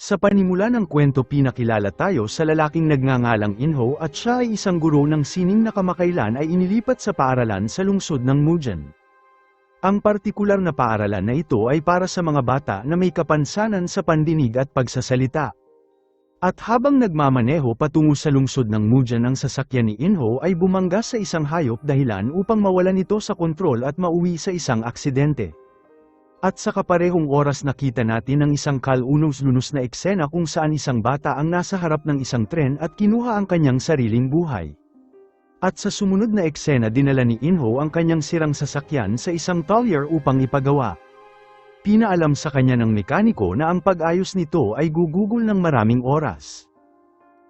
Sa panimula ng kwento pinakilala tayo sa lalaking nagngangalang Inho at siya ay isang guro ng sining na kamakailan ay inilipat sa paaralan sa lungsod ng Mujan. Ang partikular na paaralan na ito ay para sa mga bata na may kapansanan sa pandinig at pagsasalita. At habang nagmamaneho patungo sa lungsod ng Mujan ang sasakyan ni Inho ay bumangga sa isang hayop dahilan upang mawalan ito sa kontrol at mauwi sa isang aksidente. At sa kaparehong oras nakita natin ang isang kalunos-lunos na eksena kung saan isang bata ang nasa harap ng isang tren at kinuha ang kanyang sariling buhay. At sa sumunod na eksena dinala ni Inho ang kanyang sirang sasakyan sa isang talyer upang ipagawa. Pinaalam sa kanya ng mekaniko na ang pag-ayos nito ay gugugol ng maraming oras.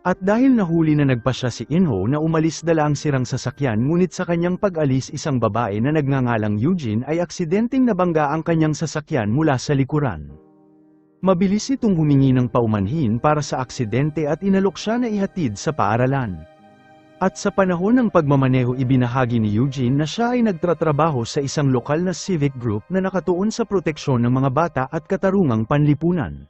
At dahil nahuli na nagpasya si Inho na umalis dala ang sirang sasakyan ngunit sa kanyang pag-alis isang babae na nagngangalang Eugene ay aksidenteng nabangga ang kanyang sasakyan mula sa likuran. Mabilis itong humingi ng paumanhin para sa aksidente at inalok siya na ihatid sa paaralan. At sa panahon ng pagmamaneho ibinahagi ni Eugene na siya ay nagtatrabaho sa isang lokal na civic group na nakatuon sa proteksyon ng mga bata at katarungang panlipunan.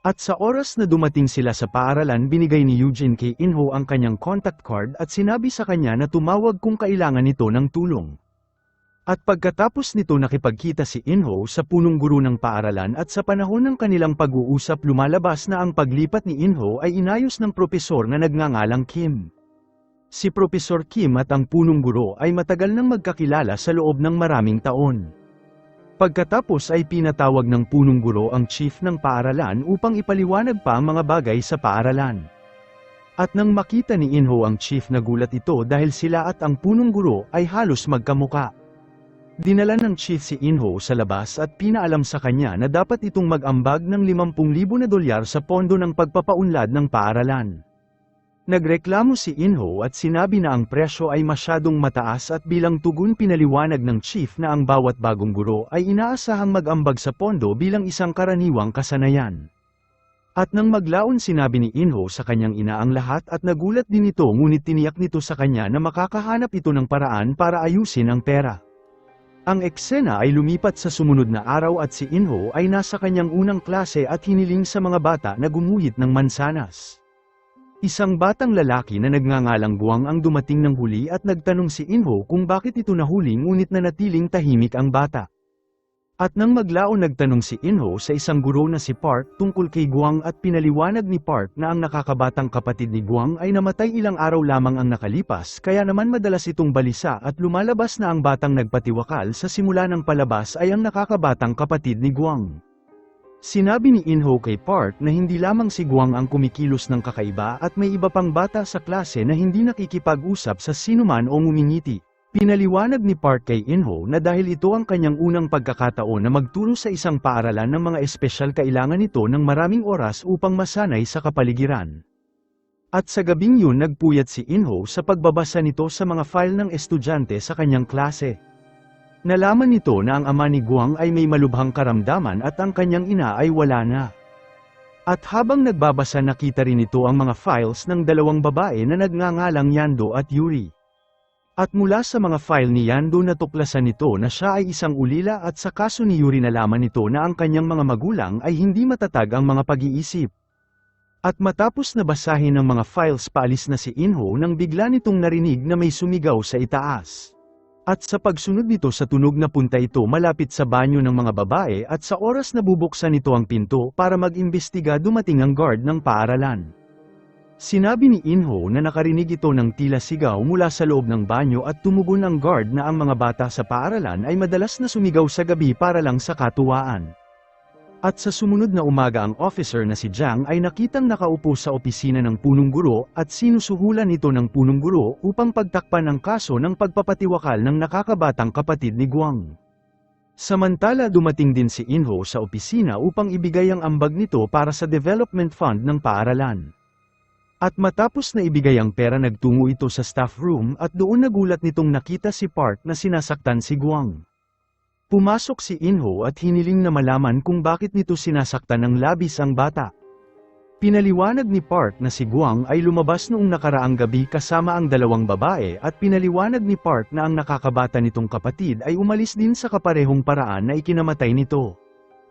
At sa oras na dumating sila sa paaralan binigay ni Eugene kay Inho ang kanyang contact card at sinabi sa kanya na tumawag kung kailangan nito ng tulong. At pagkatapos nito nakipagkita si Inho sa punong guro ng paaralan at sa panahon ng kanilang pag-uusap lumalabas na ang paglipat ni Inho ay inayos ng propesor na nagngangalang Kim. Si Propesor Kim at ang punong guro ay matagal nang magkakilala sa loob ng maraming taon. Pagkatapos ay pinatawag ng punong guro ang chief ng paaralan upang ipaliwanag pa ang mga bagay sa paaralan. At nang makita ni Inho ang chief nagulat ito dahil sila at ang punong guro ay halos magkamuka. Dinala ng chief si Inho sa labas at pinaalam sa kanya na dapat itong mag-ambag ng $50,000 sa pondo ng pagpapaunlad ng paaralan. Nagreklamo si Inho at sinabi na ang presyo ay masyadong mataas at bilang tugon pinaliwanag ng chief na ang bawat bagong guro ay inaasahang mag-ambag sa pondo bilang isang karaniwang kasanayan. At nang maglaon sinabi ni Inho sa kanyang ina ang lahat at nagulat din ito ngunit tiniyak nito sa kanya na makakahanap ito ng paraan para ayusin ang pera. Ang eksena ay lumipat sa sumunod na araw at si Inho ay nasa kanyang unang klase at hiniling sa mga bata na gumuhit ng mansanas. Isang batang lalaki na nagngangalang Guang ang dumating ng huli at nagtanong si Inho kung bakit ito nahuli ngunit nanatiling tahimik ang bata. At nang maglaon nagtanong si Inho sa isang guro na si Park tungkol kay Guang at pinaliwanag ni Park na ang nakakabatang kapatid ni Guang ay namatay ilang araw lamang ang nakalipas kaya naman madalas itong balisa at lumalabas na ang batang nagpatiwakal sa simula ng palabas ay ang nakakabatang kapatid ni Guang. Sinabi ni Inho kay Park na hindi lamang si Guang ang kumikilos ng kakaiba at may iba pang bata sa klase na hindi nakikipag-usap sa sinuman o ngumingiti. Pinaliwanag ni Park kay Inho na dahil ito ang kanyang unang pagkakataon na magturo sa isang paaralan ng mga espesyal kailangan nito ng maraming oras upang masanay sa kapaligiran. At sa gabing yun nagpuyat si Inho sa pagbabasa nito sa mga file ng estudyante sa kanyang klase. Nalaman nito na ang ama ni Guang ay may malubhang karamdaman at ang kanyang ina ay wala na. At habang nagbabasa nakita rin ito ang mga files ng dalawang babae na nagngangalang Yando at Yuri. At mula sa mga file ni Yando natuklasan nito na siya ay isang ulila at sa kaso ni Yuri nalaman nito na ang kanyang mga magulang ay hindi matatag ang mga pag-iisip. At matapos na basahin ang mga files paalis na si Inho nang bigla nitong narinig na may sumigaw sa itaas. At sa pagsunod nito sa tunog na punta ito malapit sa banyo ng mga babae at sa oras na bubuksan nito ang pinto para mag-imbestiga dumating ang guard ng paaralan. Sinabi ni Inho na nakarinig ito ng tila sigaw mula sa loob ng banyo at tumugon ang guard na ang mga bata sa paaralan ay madalas na sumigaw sa gabi para lang sa katuwaan. At sa sumunod na umaga ang officer na si Jiang ay nakitang nakaupo sa opisina ng punong guro at sinusuhulan ito ng punong guro upang pagtakpan ang kaso ng pagpapatiwakal ng nakakabatang kapatid ni Guang. Samantala dumating din si Inho sa opisina upang ibigay ang ambag nito para sa development fund ng paaralan. At matapos na ibigay ang pera nagtungo ito sa staff room at doon nagulat nitong nakita si Park na sinasaktan si Guang. Pumasok si Inho at hiniling na malaman kung bakit nito sinasaktan ng labis ang bata. Pinaliwanag ni Park na si Guang ay lumabas noong nakaraang gabi kasama ang dalawang babae at pinaliwanag ni Park na ang nakakabata nitong kapatid ay umalis din sa kaparehong paraan na ikinamatay nito.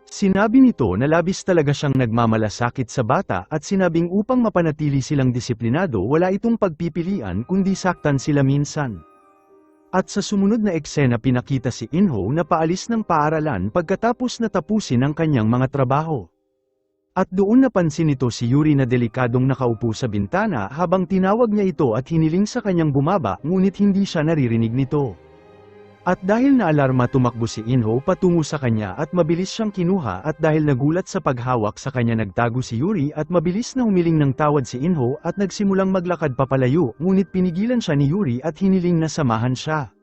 Sinabi nito na labis talaga siyang nagmamalasakit sa bata at sinabing upang mapanatili silang disiplinado wala itong pagpipilian kundi saktan sila minsan. At sa sumunod na eksena pinakita si Inho na paalis ng paaralan pagkatapos na tapusin ang kanyang mga trabaho. At doon napansin nito si Yuri na delikadong nakaupo sa bintana habang tinawag niya ito at hiniling sa kanyang bumaba ngunit hindi siya naririnig nito. At dahil naalarma tumakbo si Inho patungo sa kanya at mabilis siyang kinuha at dahil nagulat sa paghawak sa kanya nagtago si Yuri at mabilis na humiling ng tawad si Inho at nagsimulang maglakad papalayo ngunit pinigilan siya ni Yuri at hiniling na samahan siya.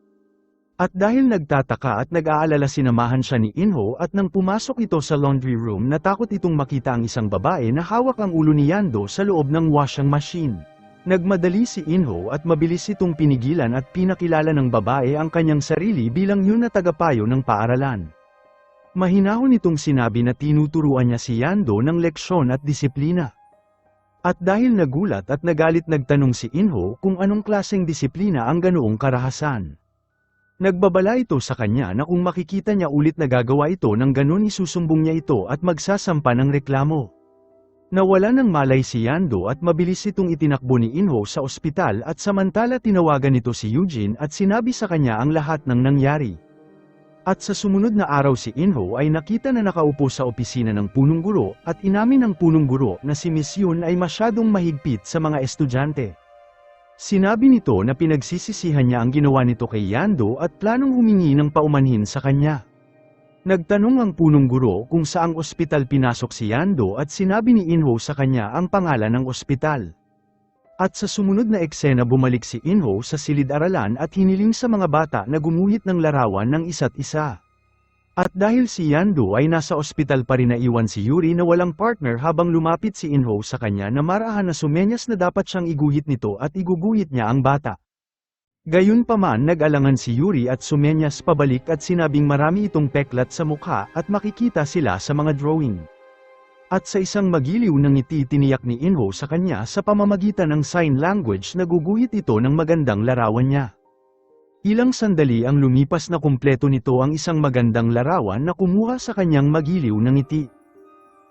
At dahil nagtataka at nag-aalala sinamahan siya ni Inho at nang pumasok ito sa laundry room natakot itong makita ang isang babae na hawak ang ulo ni Yando sa loob ng washing machine. Nagmadali si Inho at mabilis itong pinigilan at pinakilala ng babae ang kanyang sarili bilang yun na tagapayo ng paaralan. Mahinahon itong sinabi na tinuturuan niya si Yando ng leksyon at disiplina. At dahil nagulat at nagalit nagtanong si Inho kung anong klaseng disiplina ang ganoong karahasan. Nagbabala ito sa kanya na kung makikita niya ulit na gagawa ito ng ganun isusumbong niya ito at magsasampa ng reklamo. Nawala ng malay si Yando at mabilis itong itinakbo ni Inho sa ospital at samantala tinawagan nito si Eugene at sinabi sa kanya ang lahat ng nangyari. At sa sumunod na araw si Inho ay nakita na nakaupo sa opisina ng punong guro at inamin ng punong guro na si Miss Yun ay masyadong mahigpit sa mga estudyante. Sinabi nito na pinagsisisihan niya ang ginawa nito kay Yando at planong humingi ng paumanhin sa kanya. Nagtanong ang punong guro kung saang ospital pinasok si Yando at sinabi ni Inho sa kanya ang pangalan ng ospital. At sa sumunod na eksena bumalik si Inho sa silid-aralan at hiniling sa mga bata na gumuhit ng larawan ng isa't isa. At dahil si Yando ay nasa ospital pa rin naiwan si Yuri na walang partner habang lumapit si Inho sa kanya na marahan na sumenyas na dapat siyang iguhit nito at iguguhit niya ang bata. Gayunpaman nag-alangan si Yuri at sumenyas pabalik at sinabing marami itong peklat sa mukha at makikita sila sa mga drawing. At sa isang magiliw ng ngiti tiniyak ni Inho sa kanya sa pamamagitan ng sign language na guguhit ito ng magandang larawan niya. Ilang sandali ang lumipas na kumpleto nito ang isang magandang larawan na kumuha sa kanyang magiliw ng ngiti.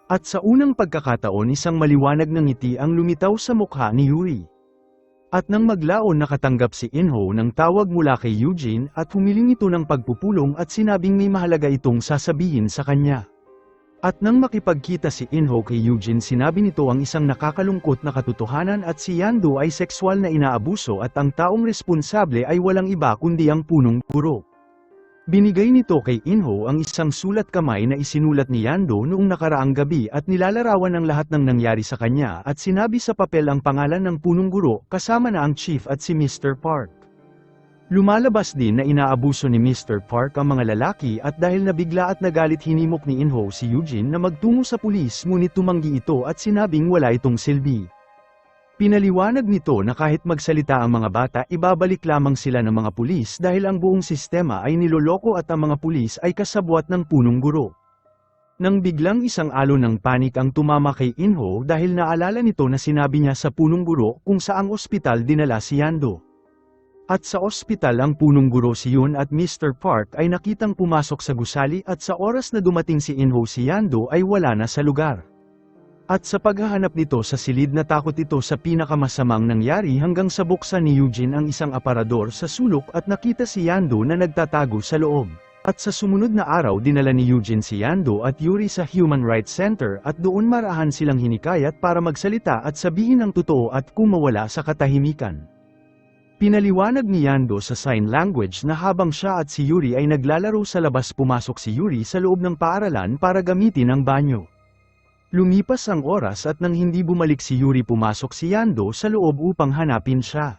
At sa unang pagkakataon isang maliwanag na ngiti ang lumitaw sa mukha ni Yuri. At nang maglaon nakatanggap si Inho ng tawag mula kay Eugene at humiling ito ng pagpupulong at sinabing may mahalaga itong sasabihin sa kanya. At nang makipagkita si Inho kay Eugene sinabi nito ang isang nakakalungkot na katotohanan at si Yando ay sexual na inaabuso at ang taong responsable ay walang iba kundi ang punong guro. Binigay nito kay Inho ang isang sulat kamay na isinulat ni Yando noong nakaraang gabi at nilalarawan ang lahat ng nangyari sa kanya at sinabi sa papel ang pangalan ng punong guro kasama na ang chief at si Mr. Park. Lumalabas din na inaabuso ni Mr. Park ang mga lalaki at dahil nabigla at nagalit hinimok ni Inho si Eugene na magtungo sa pulis ngunit tumanggi ito at sinabing wala itong silbi. Pinaliwanag nito na kahit magsalita ang mga bata ibabalik lamang sila ng mga pulis dahil ang buong sistema ay niloloko at ang mga pulis ay kasabwat ng punong guro. Nang biglang isang alon ng panik ang tumama kay Inho dahil naalala nito na sinabi niya sa punong guro kung saang ospital dinala si Yando. At sa ospital ang punong guro si Yun at Mr. Park ay nakitang pumasok sa gusali at sa oras na dumating si Inho si Yando ay wala na sa lugar. At sa paghahanap nito sa silid natakot ito sa pinakamasamang nangyari hanggang sa buksan ni Eugene ang isang aparador sa sulok at nakita si Yando na nagtatago sa loob. At sa sumunod na araw dinala ni Eugene si Yando at Yuri sa Human Rights Center at doon marahan silang hinikayat para magsalita at sabihin ang totoo at kung mawala sa katahimikan. Pinaliwanag ni Yando sa sign language na habang siya at si Yuri ay naglalaro sa labas pumasok si Yuri sa loob ng paaralan para gamitin ang banyo. Lumipas ang oras at nang hindi bumalik si Yuri pumasok si Yando sa loob upang hanapin siya.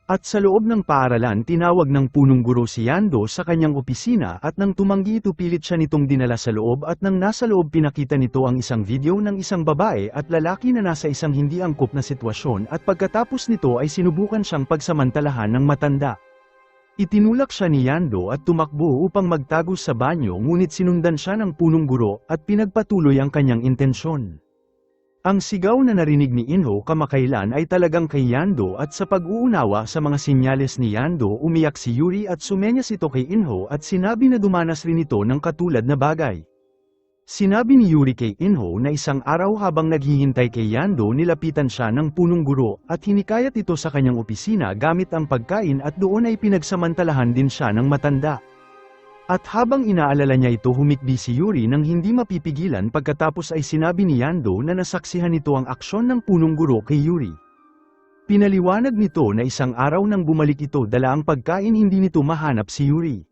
At sa loob ng paaralan tinawag ng punong guro si Yando sa kanyang opisina at nang tumanggi ito pilit siya nitong dinala sa loob at nang nasa loob pinakita nito ang isang video ng isang babae at lalaki na nasa isang hindi angkop na sitwasyon at pagkatapos nito ay sinubukan siyang pagsamantalahan ng matanda. Itinulak siya ni Yando at tumakbo upang magtago sa banyo ngunit sinundan siya ng punong guro at pinagpatuloy ang kanyang intensyon. Ang sigaw na narinig ni Inho kamakailan ay talagang kay Yando at sa pag-uunawa sa mga sinyales ni Yando umiyak si Yuri at sumenyas ito kay Inho at sinabi na dumanas rin ito ng katulad na bagay. Sinabi ni Yuri kay Inho na isang araw habang naghihintay kay Yando nilapitan siya ng punong guro at hinikayat ito sa kanyang opisina gamit ang pagkain at doon ay pinagsamantalahan din siya ng matanda. At habang inaalala niya ito humikbi si Yuri nang hindi mapipigilan pagkatapos ay sinabi ni Yando na nasaksihan nito ang aksyon ng punong guro kay Yuri. Pinaliwanag nito na isang araw nang bumalik ito dala ang pagkain hindi nito mahanap si Yuri.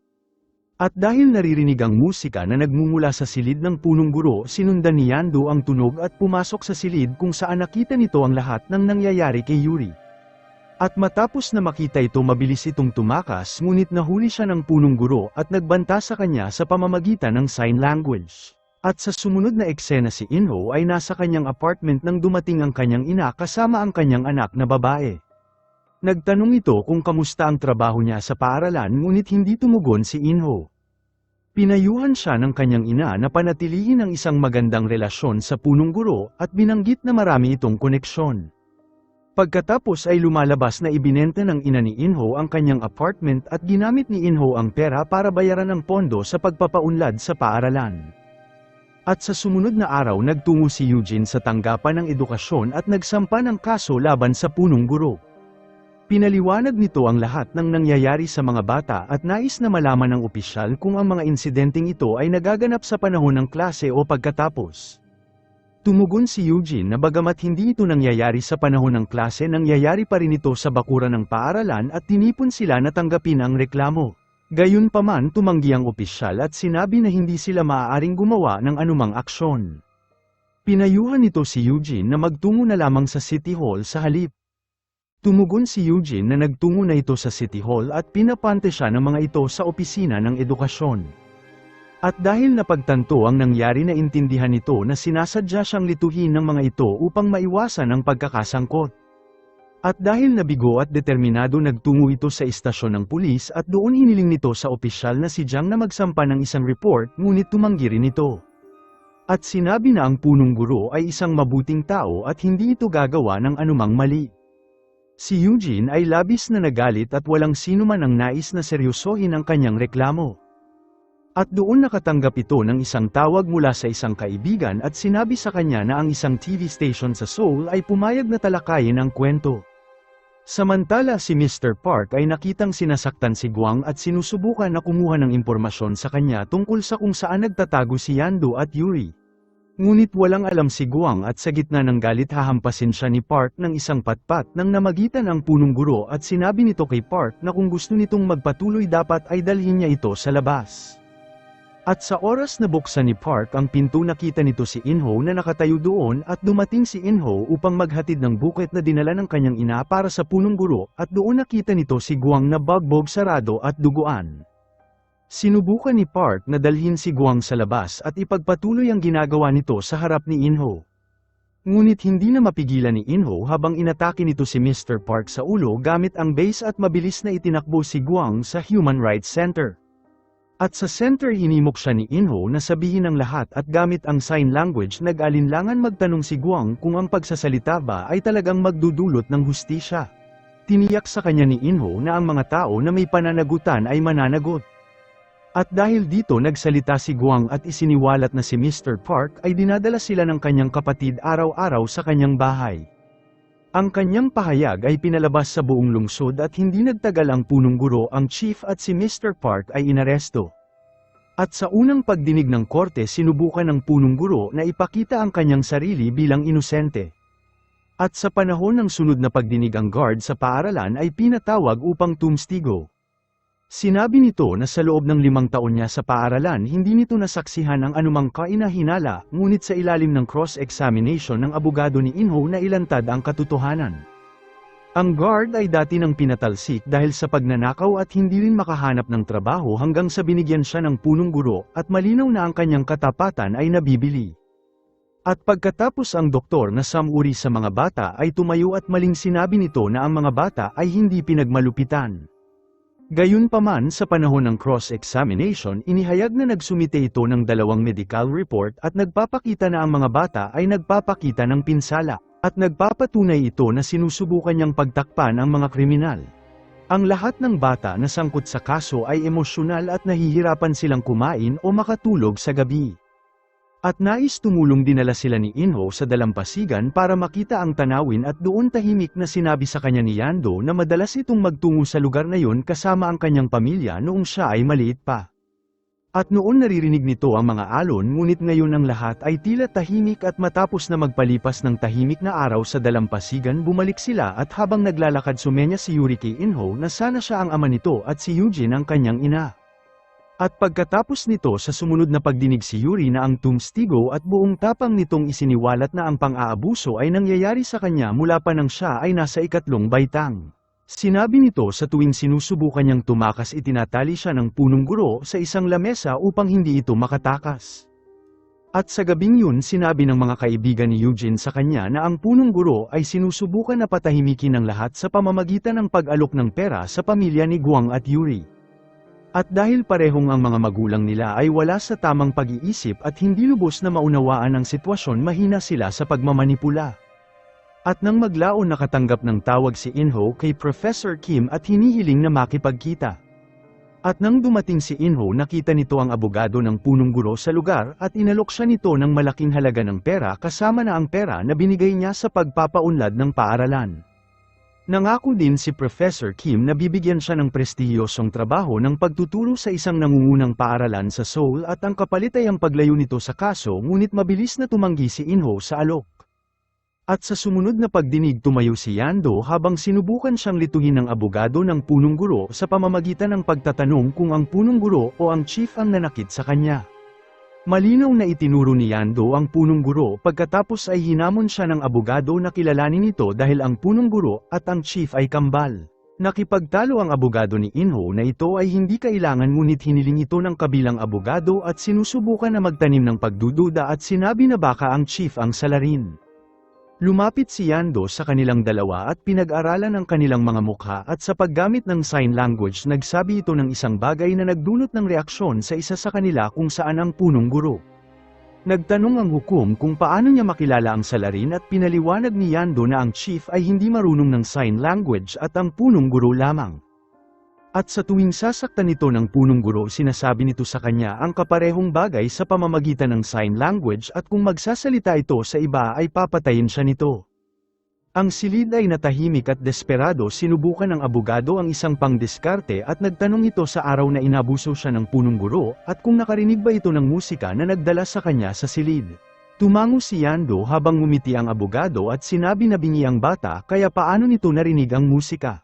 At dahil naririnig ang musika na nagmumula sa silid ng punong guro sinundan ni Yando ang tunog at pumasok sa silid kung saan nakita nito ang lahat ng nangyayari kay Yuri. At matapos na makita ito mabilis itong tumakas ngunit nahuli siya ng punong guro at nagbanta sa kanya sa pamamagitan ng sign language. At sa sumunod na eksena si Inho ay nasa kanyang apartment nang dumating ang kanyang ina kasama ang kanyang anak na babae. Nagtanong ito kung kamusta ang trabaho niya sa paaralan ngunit hindi tumugon si Inho. Pinayuhan siya ng kanyang ina na panatilihin ang isang magandang relasyon sa punong guro at binanggit na marami itong koneksyon. Pagkatapos ay lumalabas na ibinenta ng ina ni Inho ang kanyang apartment at ginamit ni Inho ang pera para bayaran ang pondo sa pagpapaunlad sa paaralan. At sa sumunod na araw nagtungo si Eugene sa tanggapan ng edukasyon at nagsampa ng kaso laban sa punong guro. Pinaliwanag nito ang lahat ng nangyayari sa mga bata at nais na malaman ng opisyal kung ang mga insidenteng ito ay nagaganap sa panahon ng klase o pagkatapos. Tumugon si Eugene na bagamat hindi ito nangyayari sa panahon ng klase nangyayari pa rin ito sa bakuran ng paaralan at tinipon sila na tanggapin ang reklamo. Gayunpaman tumanggi ang opisyal at sinabi na hindi sila maaaring gumawa ng anumang aksyon. Pinayuhan nito si Eugene na magtungo na lamang sa City Hall sa halip. Tumugon si Eugene na nagtungo na ito sa City Hall at pinapante siya ng mga ito sa opisina ng edukasyon. At dahil napagtanto ang nangyari na intindihan nito na sinasadya siyang lituhin ng mga ito upang maiwasan ang pagkakasangkot. At dahil nabigo at determinado nagtungo ito sa istasyon ng pulis at doon hiniling nito sa opisyal na si Jiang na magsampa ng isang report ngunit tumanggi rin ito. At sinabi na ang punong guro ay isang mabuting tao at hindi ito gagawa ng anumang mali. Si Eugene ay labis na nagalit at walang sino man ang nais na seryosohin ang kanyang reklamo. At doon nakatanggap ito ng isang tawag mula sa isang kaibigan at sinabi sa kanya na ang isang TV station sa Seoul ay pumayag na talakayin ang kwento. Samantala si Mr. Park ay nakitang sinasaktan si Guang at sinusubukan na kumuha ng impormasyon sa kanya tungkol sa kung saan nagtatago si Yando at Yuri. Ngunit walang alam si Guang at sa gitna ng galit hahampasin siya ni Park ng isang patpat nang namagitan ang punong guro at sinabi nito kay Park na kung gusto nitong magpatuloy dapat ay dalhin niya ito sa labas. At sa oras na buksan ni Park ang pinto nakita nito si Inho na nakatayo doon at dumating si Inho upang maghatid ng buket na dinala ng kanyang ina para sa punong guro at doon nakita nito si Guang na bagbog sarado at duguan. Sinubukan ni Park na dalhin si Guang sa labas at ipagpatuloy ang ginagawa nito sa harap ni Inho. Ngunit hindi na mapigilan ni Inho habang inatake nito si Mr. Park sa ulo gamit ang base at mabilis na itinakbo si Guang sa Human Rights Center. At sa center hinimok siya ni Inho na sabihin ang lahat at gamit ang sign language nag-alinlangan magtanong si Guang kung ang pagsasalita ba ay talagang magdudulot ng hustisya. Tiniyak sa kanya ni Inho na ang mga tao na may pananagutan ay mananagot. At dahil dito nagsalita si Guang at isiniwalat na si Mr. Park ay dinadala sila ng kanyang kapatid araw-araw sa kanyang bahay. Ang kanyang pahayag ay pinalabas sa buong lungsod at hindi nagtagal ang punong guro ang chief at si Mr. Park ay inaresto. At sa unang pagdinig ng korte sinubukan ng punong guro na ipakita ang kanyang sarili bilang inosente. At sa panahon ng sunod na pagdinig ang guard sa paaralan ay pinatawag upang tumstigo. Sinabi nito na sa loob ng 5 taon niya sa paaralan hindi nito nasaksihan ang anumang kainahinala, ngunit sa ilalim ng cross-examination ng abogado ni Inho na ilantad ang katotohanan. Ang guard ay dati nang pinatalsik dahil sa pagnanakaw at hindi rin makahanap ng trabaho hanggang sa binigyan siya ng punong guro at malinaw na ang kanyang katapatan ay nabibili. At pagkatapos ang doktor na samuri sa mga bata ay tumayo at maling sinabi nito na ang mga bata ay hindi pinagmalupitan. Gayunpaman sa panahon ng cross-examination inihayag na nagsumite ito ng 2 medical report at nagpapakita na ang mga bata ay nagpapakita ng pinsala, at nagpapatunay ito na sinusubukan niyang pagtakpan ang mga kriminal. Ang lahat ng bata na sangkot sa kaso ay emosyonal at nahihirapan silang kumain o makatulog sa gabi. At nais tumulong dinala sila ni Inho sa dalampasigan para makita ang tanawin at doon tahimik na sinabi sa kanya ni Yando na madalas itong magtungo sa lugar na yon kasama ang kanyang pamilya noong siya ay maliit pa. At noon naririnig nito ang mga alon ngunit ngayon ang lahat ay tila tahimik at matapos na magpalipas ng tahimik na araw sa dalampasigan bumalik sila at habang naglalakad sumenya si Yuri kay Inho na sana siya ang ama nito at si Eugene ang kanyang ina. At pagkatapos nito sa sumunod na pagdinig si Yuri na ang tumstigo at buong tapang nitong isiniwalat na ang pang-aabuso ay nangyayari sa kanya mula pa nang siya ay nasa 3 baitang. Sinabi nito sa tuwing sinusubukan niyang tumakas itinatali siya ng punong guro sa isang lamesa upang hindi ito makatakas. At sa gabing yun sinabi ng mga kaibigan ni Eugene sa kanya na ang punong guro ay sinusubukan na patahimikin ng lahat sa pamamagitan ng pag-alok ng pera sa pamilya ni Guang at Yuri. At dahil parehong ang mga magulang nila ay wala sa tamang pag-iisip at hindi lubos na maunawaan ang sitwasyon mahina sila sa pagmamanipula. At nang maglaon nakatanggap ng tawag si Inho kay Professor Kim at hinihiling na makipagkita. At nang dumating si Inho nakita nito ang abogado ng punong guro sa lugar at inalok siya nito ng malaking halaga ng pera kasama na ang pera na binigay niya sa pagpapaunlad ng paaralan. Nangako din si Professor Kim na bibigyan siya ng prestihiyosong trabaho ng pagtuturo sa isang nangungunang paaralan sa Seoul at ang kapalit ay ang paglayo nito sa kaso ngunit mabilis na tumanggi si Inho sa alok. At sa sumunod na pagdinig tumayo si Yando habang sinubukan siyang lituhin ng abogado ng punong guro sa pamamagitan ng pagtatanong kung ang punong guro o ang chief ang nanakit sa kanya. Malinaw na itinuro ni Yando ang punong guro pagkatapos ay hinamon siya ng abogado na kilalanin ito dahil ang punong guro at ang chief ay kambal. Nakipagtalo ang abogado ni Inho na ito ay hindi kailangan ngunit hiniling ito ng kabilang abogado at sinusubukan na magtanim ng pagdududa at sinabi na baka ang chief ang salarin. Lumapit si Yando sa kanilang dalawa at pinag-aralan ang kanilang mga mukha at sa paggamit ng sign language nagsabi ito ng isang bagay na nagdulot ng reaksyon sa isa sa kanila kung saan ang punong guro. Nagtanong ang hukom kung paano niya makilala ang salarin at pinaliwanag ni Yando na ang chief ay hindi marunong ng sign language at ang punong guro lamang. At sa tuwing sasaktan nito ng punong guro sinasabi nito sa kanya ang kaparehong bagay sa pamamagitan ng sign language at kung magsasalita ito sa iba ay papatayin siya nito. Ang silid ay natahimik at desperado sinubukan ng abogado ang isang pangdiskarte at nagtanong ito sa araw na inabuso siya ng punong guro at kung nakarinig ba ito ng musika na nagdala sa kanya sa silid. Tumango si Yando habang ngumiti ang abogado at sinabi na bingi ang bata kaya paano nito narinig ang musika.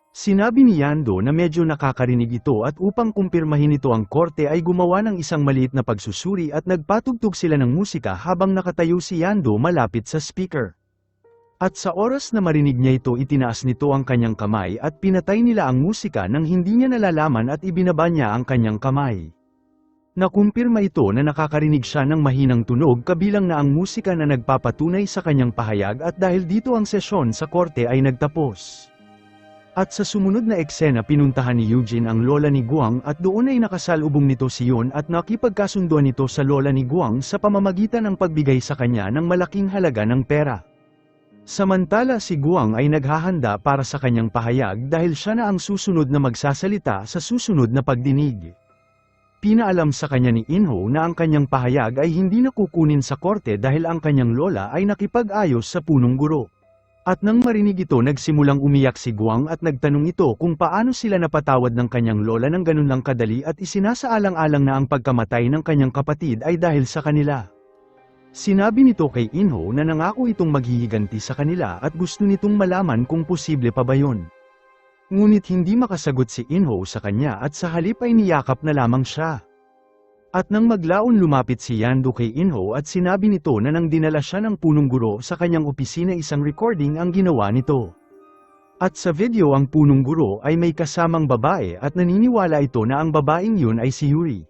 Sinabi ni Yando na medyo nakakarinig ito at upang kumpirmahin ito ang korte ay gumawa ng isang maliit na pagsusuri at nagpatugtog sila ng musika habang nakatayo si Yando malapit sa speaker. At sa oras na marinig niya ito itinaas nito ang kanyang kamay at pinatay nila ang musika nang hindi niya nalalaman at ibinaba niya ang kanyang kamay. Nakumpirma ito na nakakarinig siya ng mahinang tunog kabilang na ang musika na nagpapatunay sa kanyang pahayag at dahil dito ang sesyon sa korte ay nagtapos. At sa sumunod na eksena pinuntahan ni Eugene ang lola ni Guang at doon ay nakasalubong nito si Yun at nakipagkasunduan nito sa lola ni Guang sa pamamagitan ng pagbigay sa kanya ng malaking halaga ng pera. Samantala si Guang ay naghahanda para sa kanyang pahayag dahil siya na ang susunod na magsasalita sa susunod na pagdinig. Pinaalam sa kanya ni Inho na ang kanyang pahayag ay hindi na kukunin sa korte dahil ang kanyang lola ay nakipag-ayos sa punong guro. At nang marinig ito nagsimulang umiyak si Guang at nagtanong ito kung paano sila napatawad ng kanyang lola ng ganun lang kadali at isinasaalang-alang na ang pagkamatay ng kanyang kapatid ay dahil sa kanila. Sinabi nito kay Inho na nangako itong maghihiganti sa kanila at gusto nitong malaman kung posible pa ba yun. Ngunit hindi makasagot si Inho sa kanya at sa halip ay niyakap na lamang siya. At nang maglaon lumapit si Yando kay Inho at sinabi nito na nang dinala siya ng punong guro sa kanyang opisina isang recording ang ginawa nito. At sa video ang punong guro ay may kasamang babae at naniniwala ito na ang babaeng yun ay si Yuri.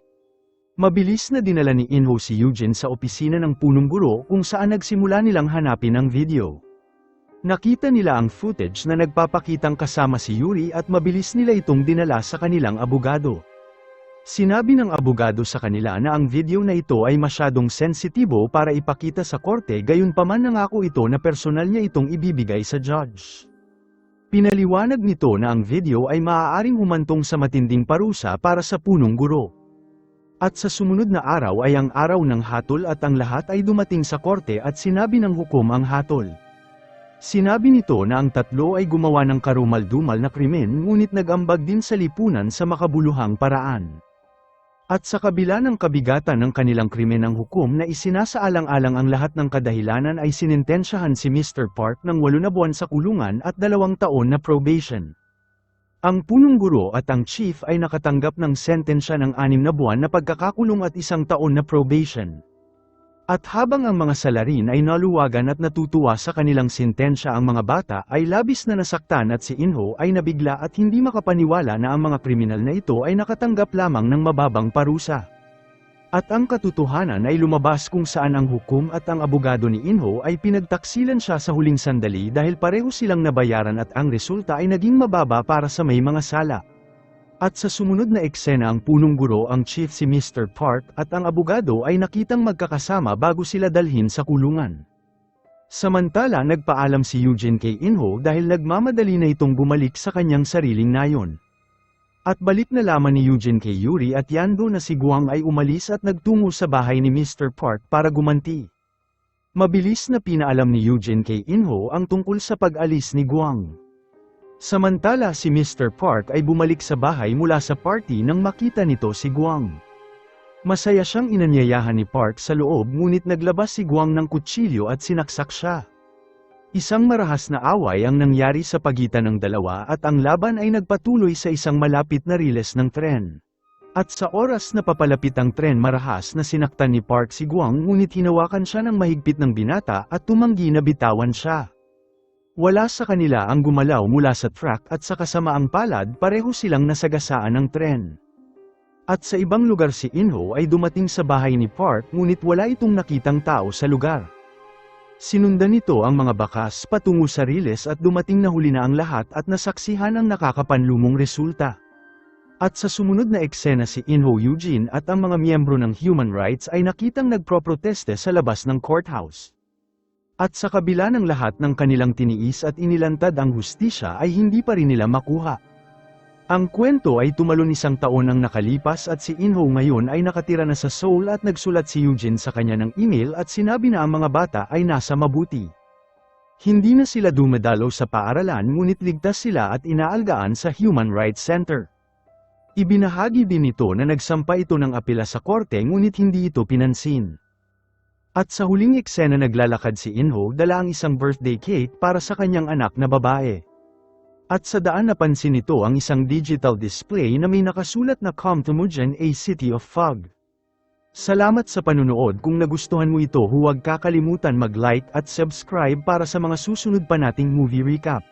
Mabilis na dinala ni Inho si Eugene sa opisina ng punong guro kung saan nagsimula nilang hanapin ang video. Nakita nila ang footage na nagpapakitang kasama si Yuri at mabilis nila itong dinala sa kanilang abogado. Sinabi ng abogado sa kanila na ang video na ito ay masyadong sensitibo para ipakita sa korte gayunpaman nangako ito na personal niya itong ibibigay sa judge. Pinaliwanag nito na ang video ay maaaring humantong sa matinding parusa para sa punong guro. At sa sumunod na araw ay ang araw ng hatol at ang lahat ay dumating sa korte at sinabi ng hukom ang hatol. Sinabi nito na ang tatlo ay gumawa ng karumal-dumal na krimen ngunit nag-ambag din sa lipunan sa makabuluhang paraan. At sa kabila ng kabigatan ng kanilang krimen ng hukom na isinasaalang-alang ang lahat ng kadahilanan ay sinintensyahan si Mr. Park ng 8 na buwan sa kulungan at 2 taon na probation. Ang punong guro at ang chief ay nakatanggap ng sentensya ng 6 na buwan na pagkakakulong at 1 taon na probation. At habang ang mga salarin ay naluwagan at natutuwa sa kanilang sentensya, ang mga bata ay labis na nasaktan at si Inho ay nabigla at hindi makapaniwala na ang mga kriminal na ito ay nakatanggap lamang ng mababang parusa. At ang katotohanan ay lumabas kung saan ang hukom at ang abogado ni Inho ay pinagtaksilan siya sa huling sandali dahil pareho silang nabayaran at ang resulta ay naging mababa para sa may mga sala. At sa sumunod na eksena ang punong guro, ang chief si Mr. Park at ang abogado ay nakitang magkakasama bago sila dalhin sa kulungan. Samantala nagpaalam si Eugene kay Inho dahil nagmamadali na itong bumalik sa kanyang sariling nayon. At balik na lamang ni Eugene kay Yuri at Yando na si Guang ay umalis at nagtungo sa bahay ni Mr. Park para gumanti. Mabilis na pinaalam ni Eugene kay Inho ang tungkol sa pag-alis ni Guang. Samantala si Mr. Park ay bumalik sa bahay mula sa party nang makita nito si Guang. Masaya siyang inanyayahan ni Park sa loob ngunit naglabas si Guang ng kutsilyo at sinaksak siya. Isang marahas na away ang nangyari sa pagitan ng dalawa at ang laban ay nagpatuloy sa isang malapit na riles ng tren. At sa oras na papalapit ang tren, marahas na sinaktan ni Park si Guang ngunit hinawakan siya ng mahigpit ng binata at tumanggi na bitawan siya. Wala sa kanila ang gumalaw mula sa track at sa kasamaang palad pareho silang nasagasaan ng tren. At sa ibang lugar si Inho ay dumating sa bahay ni Park ngunit wala itong nakitang tao sa lugar. Sinundan nito ang mga bakas patungo sa riles at dumating na huli na ang lahat at nasaksihan ang nakakapanlumong resulta. At sa sumunod na eksena si Inho, Eugene at ang mga miyembro ng human rights ay nakitang nagproproteste sa labas ng courthouse. At sa kabila ng lahat ng kanilang tiniis at inilantad ang hustisya ay hindi pa rin nila makuha. Ang kwento ay tumalon 1 taon ang nakalipas at si Inho ngayon ay nakatira na sa Seoul at nagsulat si Eugene sa kanya ng email at sinabi na ang mga bata ay nasa mabuti. Hindi na sila dumadalo sa paaralan ngunit ligtas sila at inaalgaan sa Human Rights Center. Ibinahagi din ito na nagsampa ito ng apela sa korte ngunit hindi ito pinansin. At sa huling eksena naglalakad si Inho dala ang isang birthday cake para sa kanyang anak na babae. At sa daan napansin nito ang isang digital display na may nakasulat na Come to Mujan, a City of Fog. Salamat sa panunood. Kung nagustuhan mo ito, huwag kakalimutan mag-like at subscribe para sa mga susunod pa nating movie recap.